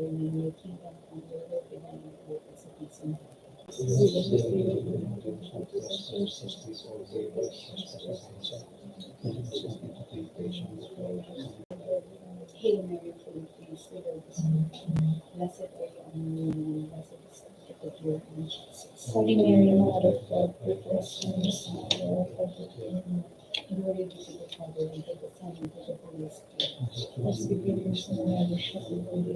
Holy Mary, Mother of God, pray for us sinners now and at the hour of our death. Glory be to the Father, and to the Son, and to the Holy Spirit. As we give mercy and never shall be holy.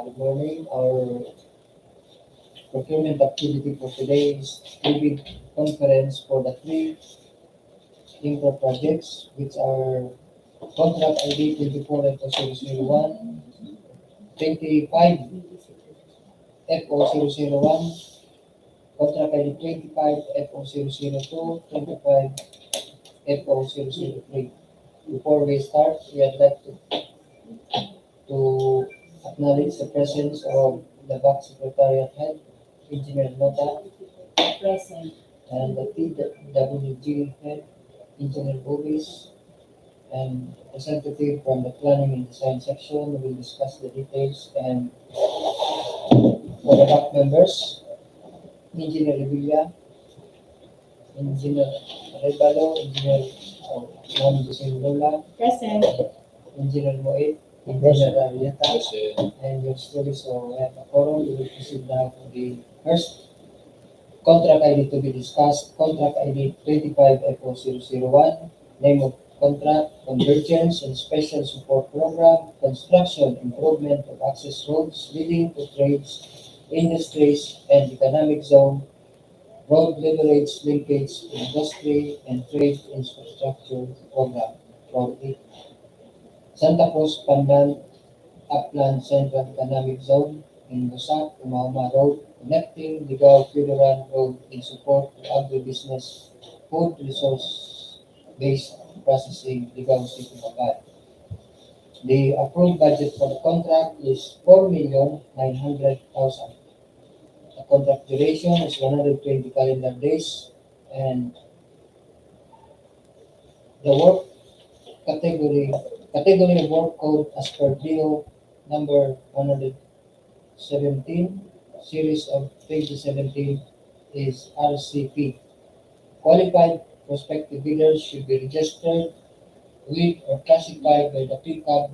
Good morning. Our procurement activity for today is pre-bid conference for the three infra projects, which are contract ID 24F0001, 25 F0001, contract ID 25 F0002, 25 F0003. Before we start, we would like to acknowledge the presence of the back secretariat head, Engineer Nota, Present. and the PWG head, Engineer Bobis, and representative from the planning and design section will discuss the details. And for the back members, Engineer Revilla, Engineer Rebalo, Engineer Juan Lola, Present. Engineer Moit, Engineer Arieta, and your truly. So we have a forum. We will proceed now to the first contract ID to be discussed. Contract ID 25F0001, name of contract, Convergence and Special Support Program, construction, improvement of access roads leading to trades, industries, and economic zone, road leverage linkage to industry and trade infrastructure program. Road 8. Santa Cruz, Pandan, Upland Central Economic Zone in Busac-Oma Road, connecting Ligao Pioduran Road in support of Agribusiness, food resource-based processing, Ligao City, Bicol. The approved budget for the contract is 4,900,000. The contract duration is 120 calendar days, and the work category of work code as per DEO number 117, series of 2017 is RCP. Qualified prospective bidders should be registered with or classified by the pickup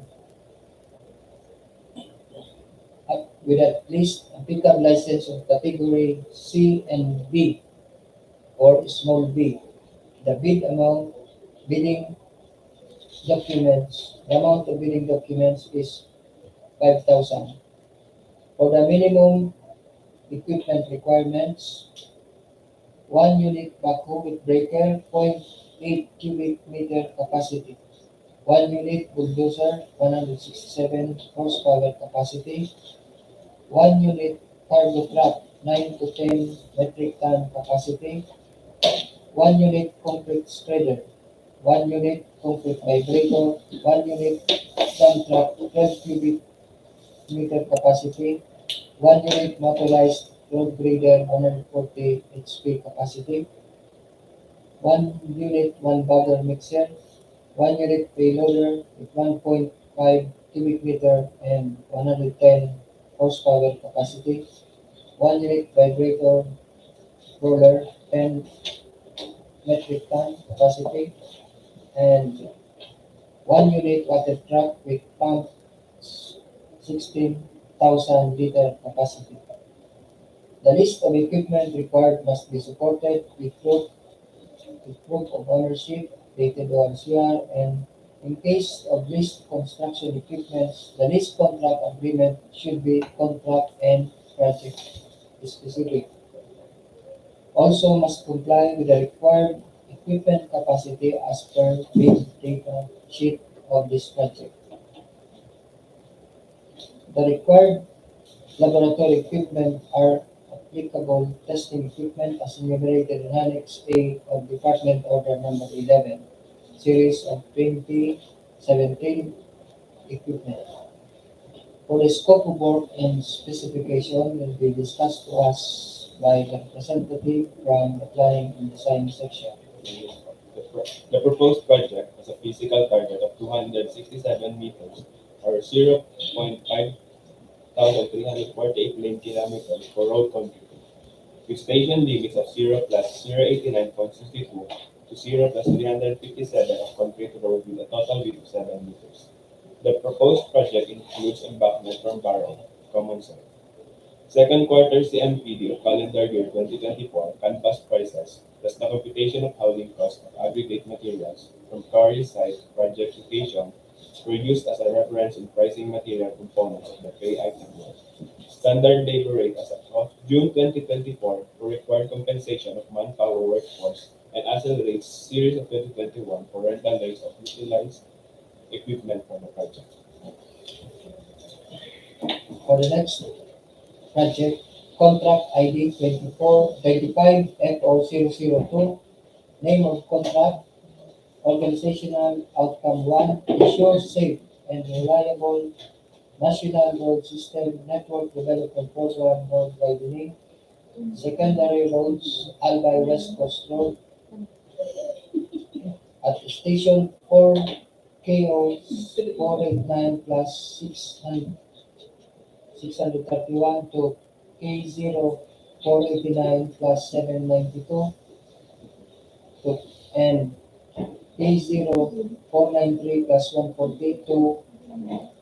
with at least a pickup license of category C and B or small b. The the amount of bidding documents is 5,000. For the minimum equipment requirements, 1 unit backhoe with breaker, 0.8 cubic meter capacity. 1 unit bulldozer, 167 horsepower capacity. 1 unit cargo truck, 9 to 10 metric ton capacity. 1 unit concrete spreader. 1 unit concrete vibrator. 1 unit dump truck, 12 cubic meter capacity. 1 unit motorized road grader, 140 HP capacity. 1 unit 1 bagger mixer. 1 unit payloader with 1.5 cubic meter and 110 horsepower capacity. 1 unit vibrator roller, 10 metric ton capacity, and 1 unit water truck with pump, 16,000 liter capacity. The list of equipment required must be supported with proof of ownership, dated ORCR, and in case of leased construction equipment, the lease contract agreement should be contract and project specific. Also must comply with the required equipment capacity as per bid data sheet of this project. The required laboratory equipment are applicable testing equipment as enumerated in Annex A of Department Order Number 11, Series of 2017 equipment. For the scope of work and specification will be discussed to us by the representative from the planning and design section. The proposed project has a physical target of 267 meters or 0.5348 lane kilometers for road concrete, with station limits of 0 plus 089.62 to 0 plus 357 of concrete road with a total width of 7 meters. The proposed project includes embankment from Barrow, common zone. Second quarter CMPD of calendar year 2024 canvas prices, plus the computation of hauling cost of aggregate materials from quarry site project location were used as a reference in pricing material components of the pay item. Standard labor rate as of June 2024 for required compensation of manpower workforce and asset rates series of 2021 for rental rates of utilized equipment for the project. For the next project, contract ID 2425FO002, name of contract, organizational outcome 1, ensure safe and reliable national road system network development program road widening, secondary roads, Albay West Coast Road, at station 4 KO 489 plus 631 to K0 489 plus 792 to, and K0 493 plus 140 to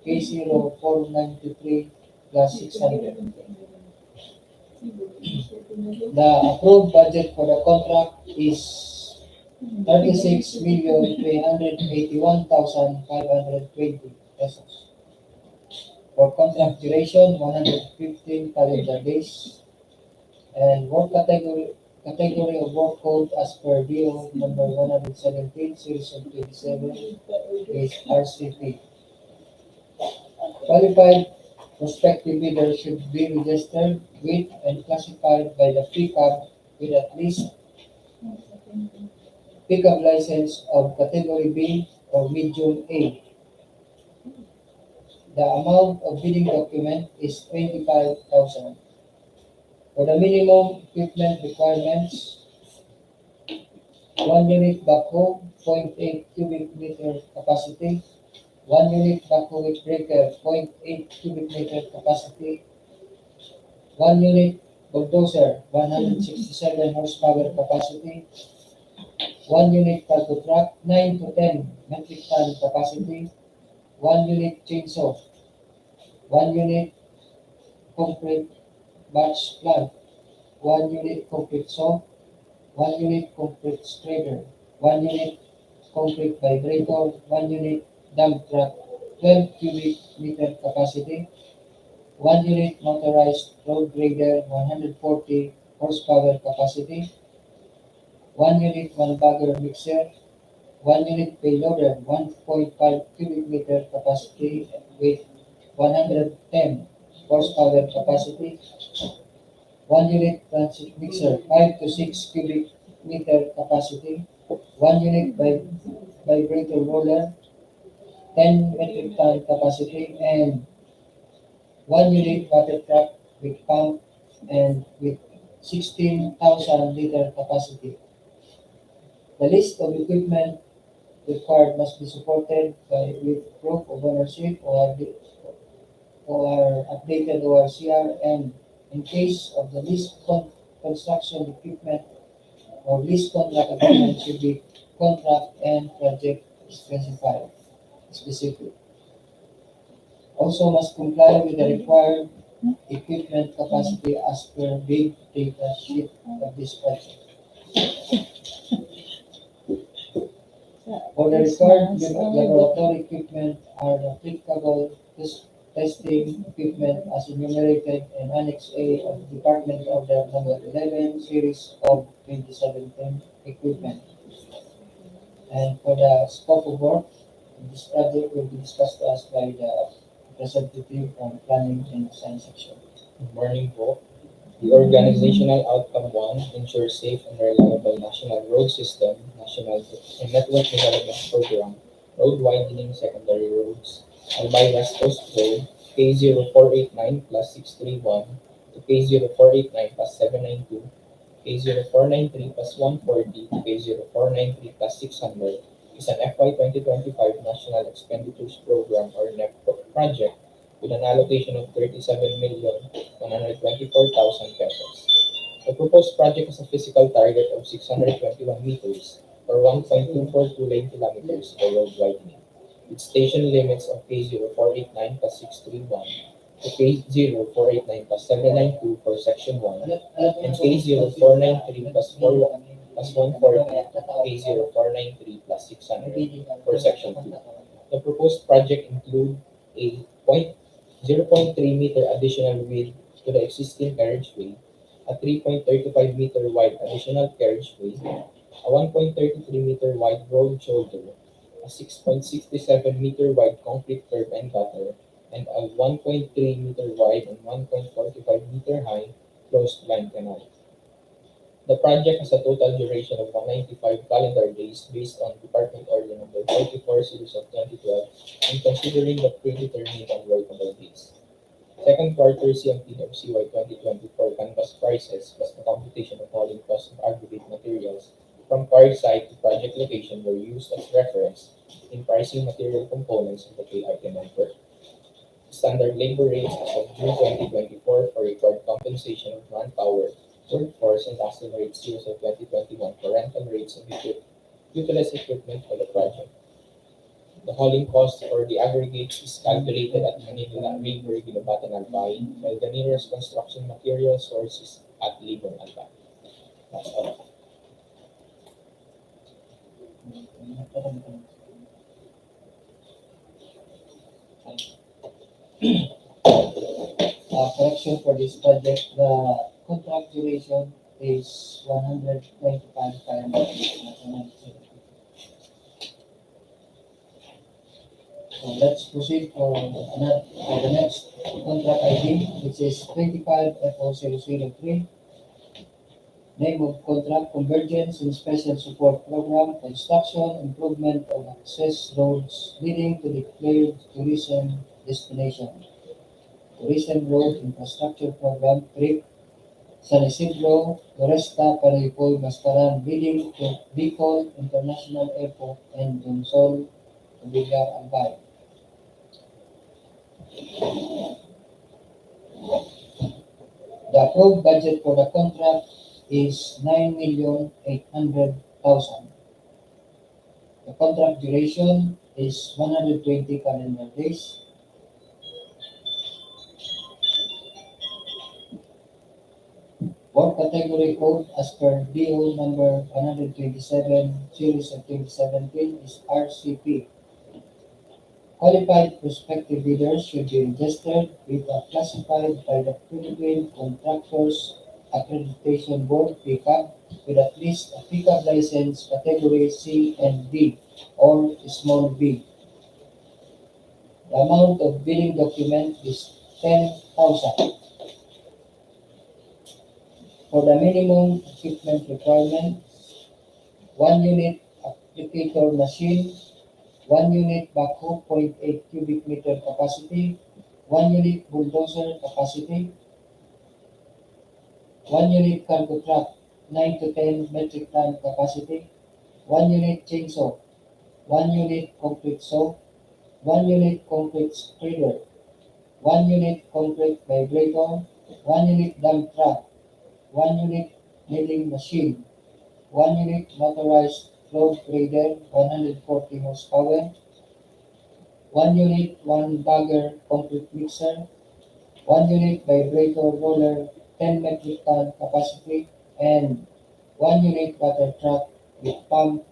K0 493 plus 600. The approved budget for the contract is 36,381,520 pesos. For contract duration, 115 calendar days. And work category of work code as per DEO number 117, series of 27 is RCP. Qualified prospective bidders should be registered with and classified by the PCAB with at least pickup license of category B or medium A. The amount of bidding document is 25,000. For the minimum equipment requirements, 1 unit backhoe, 0.8 cubic meter capacity, 1 unit backhoe with breaker, 0.8 cubic meter capacity, 1 unit bulldozer, 167 horsepower capacity, 1 unit cargo truck, 9 to 10 metric ton capacity, 1 unit chainsaw, 1 unit concrete batch plant, 1 unit concrete saw, 1 unit concrete spreader, 1 unit concrete vibrator, 1 unit dump truck, 12 cubic meter capacity, 1 unit motorized road grader, 140 horsepower capacity, 1 unit one-bagger mixer, 1 unit payloader, 1.5 cubic meter capacity with 110 horsepower capacity, 1 unit transit mixer, 5 to 6 cubic meter capacity, 1 unit vibrator roller, 10 metric ton capacity, and 1 unit water truck with pump and with 16,000 liter capacity. The list of equipment required must be supported by with proof of ownership or updated ORCR, and in case of the lease construction equipment or lease contract agreement should be contract and project specific. Also must comply with the required equipment capacity as per big data sheet of this project. For the required laboratory equipment are the applicable testing equipment as enumerated in Annex A of Department Order number 11 series of 2017 equipment. And for the scope of work, this project will be discussed to us by the representative from Planning and Design section. Good morning po. The organizational outcome 1 ensures safe and reliable national road system, national and network development program, road widening secondary roads, Albay West Coast Road, K0489 plus 631 to K0489 plus 792, K0493 plus 140 to K0493 plus 600 is an FY 2025 National Expenditures Program or NEP project with an allocation of 37,124,000 pesos. The proposed project has a physical target of 621 meters or 1.242 lane kilometers for road widening, with station limits of K0489 plus 631 to K0489 plus 792 for section 1 and K0493 plus 140 to K0493 plus 600 for section 2. The proposed project includes a 0.3 meter additional width to the existing carriageway, a 3.35 meter wide additional carriageway, a 1.33 meter wide road shoulder, a 6.67 meter wide concrete curb and gutter, and a 1.3 meter wide and 1.45 meter high closed blind canal. The project has a total duration of 195 calendar days based on Department Order Number 44 Series of 2012 and considering the predetermined unworkable days. Second quarter CMT of CY 2024 canvas prices plus the computation of hauling cost of aggregate materials from quarry site to project location were used as reference in pricing material components of the key item number. Standard labor rates as of June 2024 for required compensation of manpower, workforce, and accident rate series of 2021 for rental rates of utilized equipment for the project. The hauling cost for the aggregates is calculated at Manila River, Ginobatan, Albay, while the nearest construction material source is at Libon, Albay. That's all. Correction for this project, the contract duration is 125 calendar days, not 170. So let's proceed for the next contract ID, which is 25FO003. Name of contract: Convergence and Special Support Program, Construction, Improvement of Access Roads leading to declared tourism destination. Tourism Road Infrastructure Program, TRIP, San Isidro, Florista, Panoypoy, Bascaran, leading to Bicol International Airport and Donsol, Jovellar, Albay. The approved budget for the contract is 9,800,000. The contract duration is 120 calendar days. Work category code as per DEO number 127 series of 2017 is RCP. Qualified prospective bidders should be registered with a classified by the Philippine Contractors Accreditation Board (PCAB) with at least a PCAB license category C and D or small b. The amount of bidding document is 10,000. For the minimum equipment requirements, 1 unit applicator machine, 1 unit backhoe 0.8 cubic meter capacity, 1 unit bulldozer capacity, 1 unit cargo truck 9 to 10 metric ton capacity, 1 unit chainsaw, 1 unit concrete saw, 1 unit concrete spreader, 1 unit concrete vibrator, 1 unit dump truck, 1 unit milling machine, 1 unit motorized road grader 140 horsepower, 1 unit 1 bagger concrete mixer, 1 unit vibrator roller 10 metric ton capacity, and 1 unit water truck with pump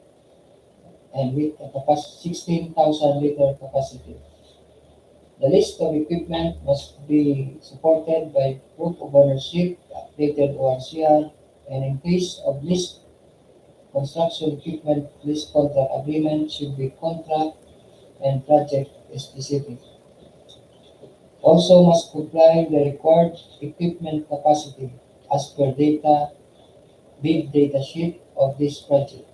and with a capacity 16,000 liter capacity. The list of equipment must be supported by proof of ownership, updated ORCR, and in case of list construction equipment, list contract agreement should be contract and project specific. Also must comply with the required equipment capacity as per bid data sheet of this project.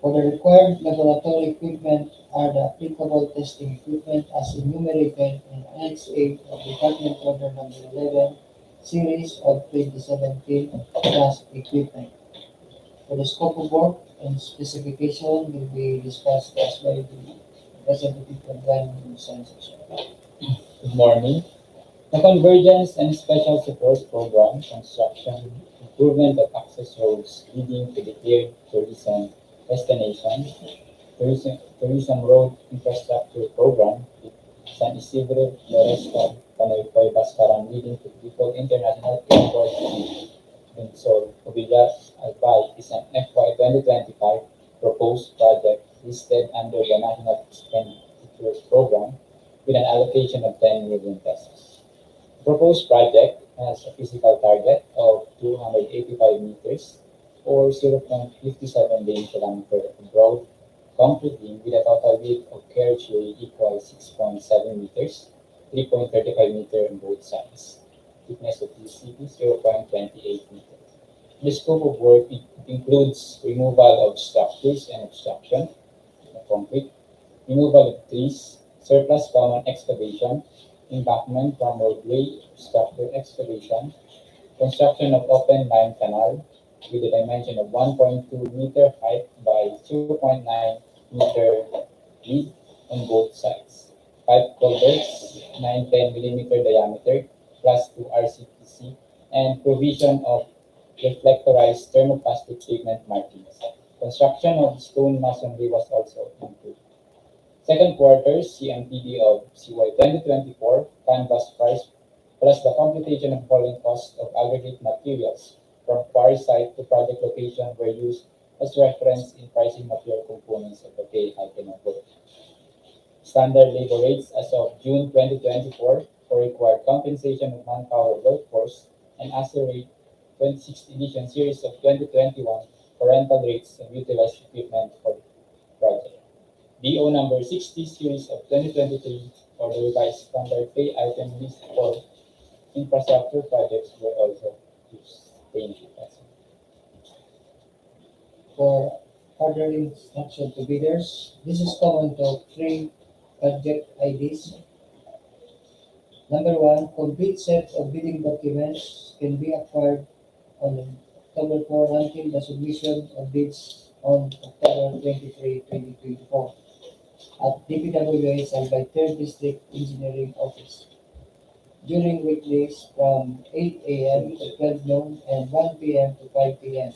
For the required laboratory equipment are the applicable testing equipment as enumerated in Annex A of Department Order Number 11 series of 2017 class equipment. For the scope of work and specification will be discussed as by the representative of Planning Science Section. Good morning. The Convergence and Special Support Program Construction Improvement of Access Roads leading to declared tourism destination tourism road infrastructure program with San Isidro, Florista, Panoypoy, Bascaran leading to Bicol International Airport and Donsol, Jovellar, Albay is an FY 2025 proposed project listed under the National Expenditure Program with an allocation of 10 million pesos. The proposed project has a physical target of 285 meters or 0.57 lane kilometer of road concrete beam with a total width of carriageway equals 6.7 meters, 3.35 meter on both sides. Thickness of PCB 0.28 meters. The scope of work includes removal of structures and obstruction of concrete, removal of trees, surplus common excavation, embankment from roadway, structure excavation, construction of open line canal with a dimension of 1.2 meter height by 0.9 meter width on both sides. Pipe culverts, 9-10 millimeter diameter, plus 2 RCPC, and provision of reflectorized thermoplastic pavement markings. Construction of stone masonry was also included. Second quarter CMPD of CY 2024 canvas price plus the computation of hauling cost of aggregate materials from quarry site to project location were used as reference in pricing material components of the pay item of work. Standard labor rates as of June 2024 for required compensation of manpower workforce and ASER rate 26th edition series of 2021 for rental rates and utilized equipment for project. DEO number 60 series of 2023 for the revised standard pay item list for infrastructure projects were also used. Thank you. For further instruction to bidders, this is common to 3 project IDs. Number 1, complete set of bidding documents can be acquired on October 4 until the submission of bids on October 23, 2024 at DPWH Albay 3rd District Engineering Office during weekdays from 8 a.m. to 12 noon and 1 p.m. to 5 p.m.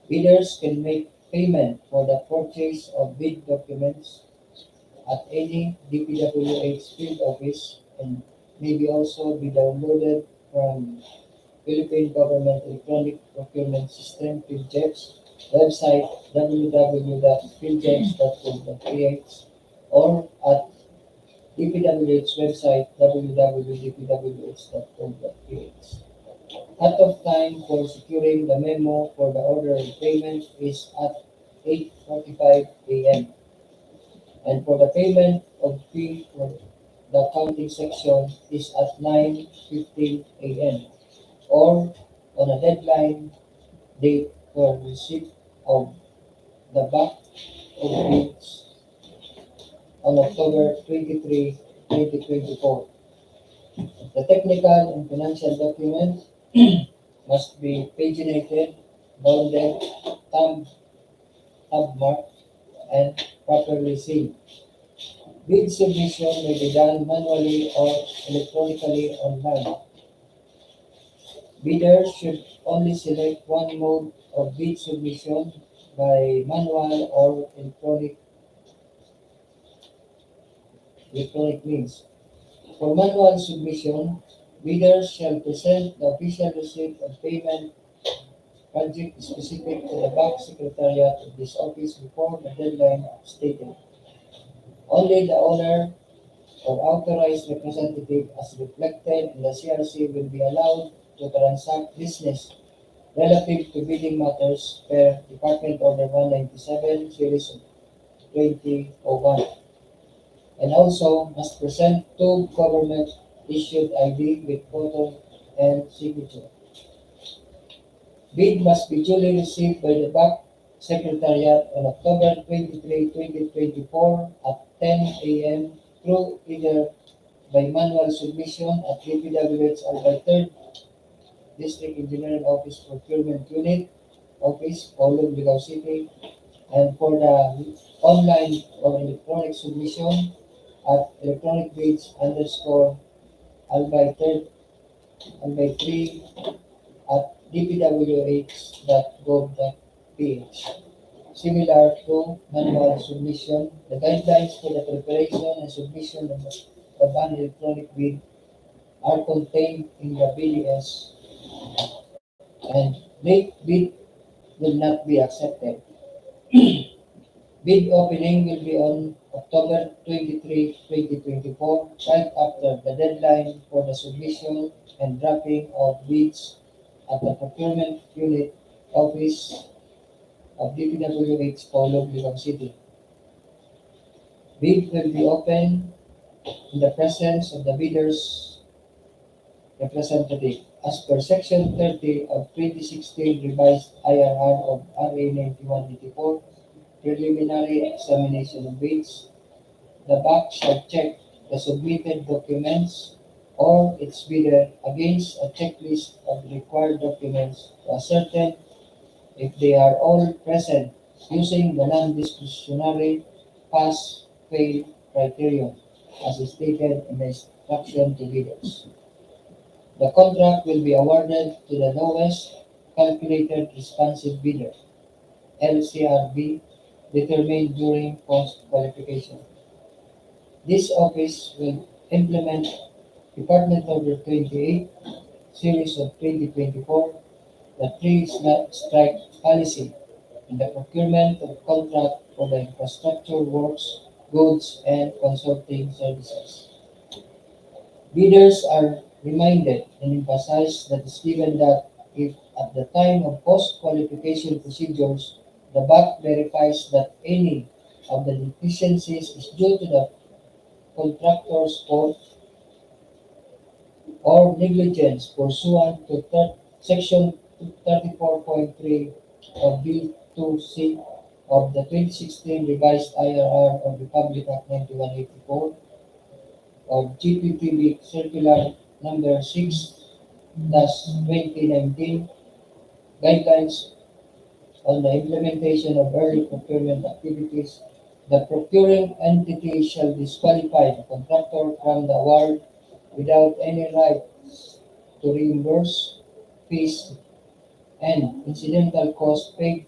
Bidders can make payment for the purchase of bid documents at any DPWH field office and may be also be downloaded from Philippine Government Electronic Procurement System PhilGEPS website www.philgeps.co.ph or at DPWH website www.dpwh.co.ph. Cut-off time for securing the memo for the order of payment is at 8:45 a.m. and for the payment of fee for the accounting section is at 9:15 a.m. or on a deadline date for receipt of the back of bids on October 23, 2024. The technical and financial document must be paginated, bounded, tab marked, and properly sealed. Bid submission may be done manually or electronically online. Bidders should only select one mode of bid submission by manual or electronic means. For manual submission, bidders shall present the official receipt of payment project specific to the back secretariat of this office before the deadline stated. Only the owner or authorized representative as reflected in the CRC will be allowed to transact business relative to bidding matters per Department Order 197 Series of 2001 and also must present 2 government issued ID with photo and signature. Bid must be duly received by the back secretariat on October 23, 2024 at 10 a.m. through either by manual submission at DPWH Albay 3rd District Engineering Office Procurement Unit Office, Paulo, Ligao City, and for the online or electronic submission at electronic bids underscore Albay 3rd, Albay 3 at dpwh.gov.ph. Similar to manual submission, the guidelines for the preparation and submission of an electronic bid are contained in the BDS, and late bid will not be accepted. Bid opening will be on October 23, 2024, right after the deadline for the submission and drafting of bids at the Procurement Unit Office of DPWH Paulo, Ligao City. Bid will be open in the presence of the bidder's representative as per Section 30 of 2016 revised IRR of RA 9184, preliminary examination of bids. The BAC shall check the submitted documents or its bidder against a checklist of required documents to ascertain if they are all present using the non-discretionary pass-fail criterion as stated in the instruction to bidders. The contract will be awarded to the lowest calculated responsive bidder, LCRB, determined during post-qualification. This office will implement Department Order 28, Series of 2024, the three-strike policy in the procurement of contract for the infrastructure works, goods, and consulting services. Bidders are reminded and emphasized that is given that if at the time of post-qualification procedures, the BAC verifies that any of the deficiencies is due to the contractor's fault or negligence pursuant to Section 34.3 of Bill 2C of the 2016 revised IRR of Republic Act 9184 of GPPB Circular Number 6-2019 Guidelines on the implementation of early procurement activities, the procuring entity shall disqualify the contractor from the award without any right to reimburse fees and incidental costs paid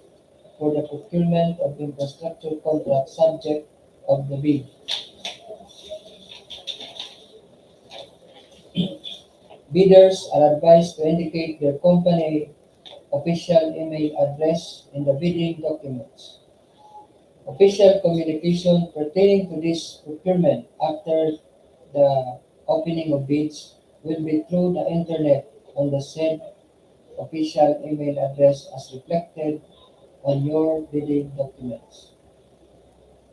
for the procurement of infrastructure contract subject of the bid. Bidders are advised to indicate their company official email address in the bidding documents. Official communication pertaining to this procurement after the opening of bids will be through the internet on the said official email address as reflected on your bidding documents.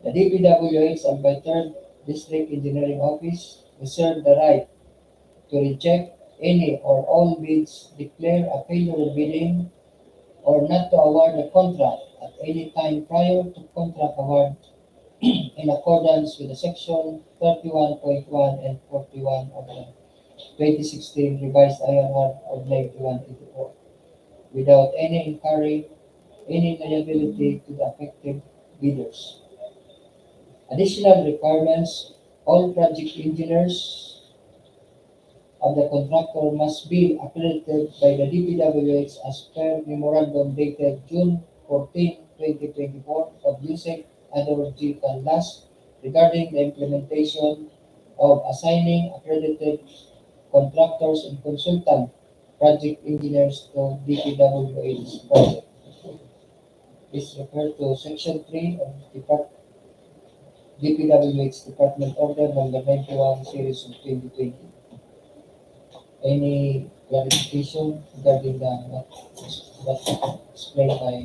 The DPWH Albay 3rd District Engineering Office reserve the right to reject any or all bids, declare a failure bidding, or not to award a contract at any time prior to contract award in accordance with the Section 31.1 and 41 of the 2016 revised IRR of 9184 without incurring any liability to the affected bidders. Additional requirements: all project engineers of the contractor must be accredited by the DPWH as per memorandum dated June 14, 2024 of Busac G. Canlas regarding the implementation of assigning accredited contractors and consultant project engineers to DPWH project. Please refer to Section 3 of DPWH Department Order Number 91 Series of 2020. Any clarification regarding what explained by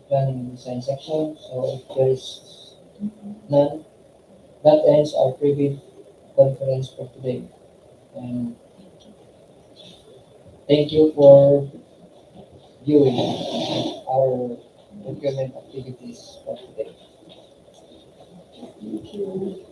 planning and design section? So if there is none, that ends our private conference for today. And thank you for viewing our procurement activities for today. Thank you.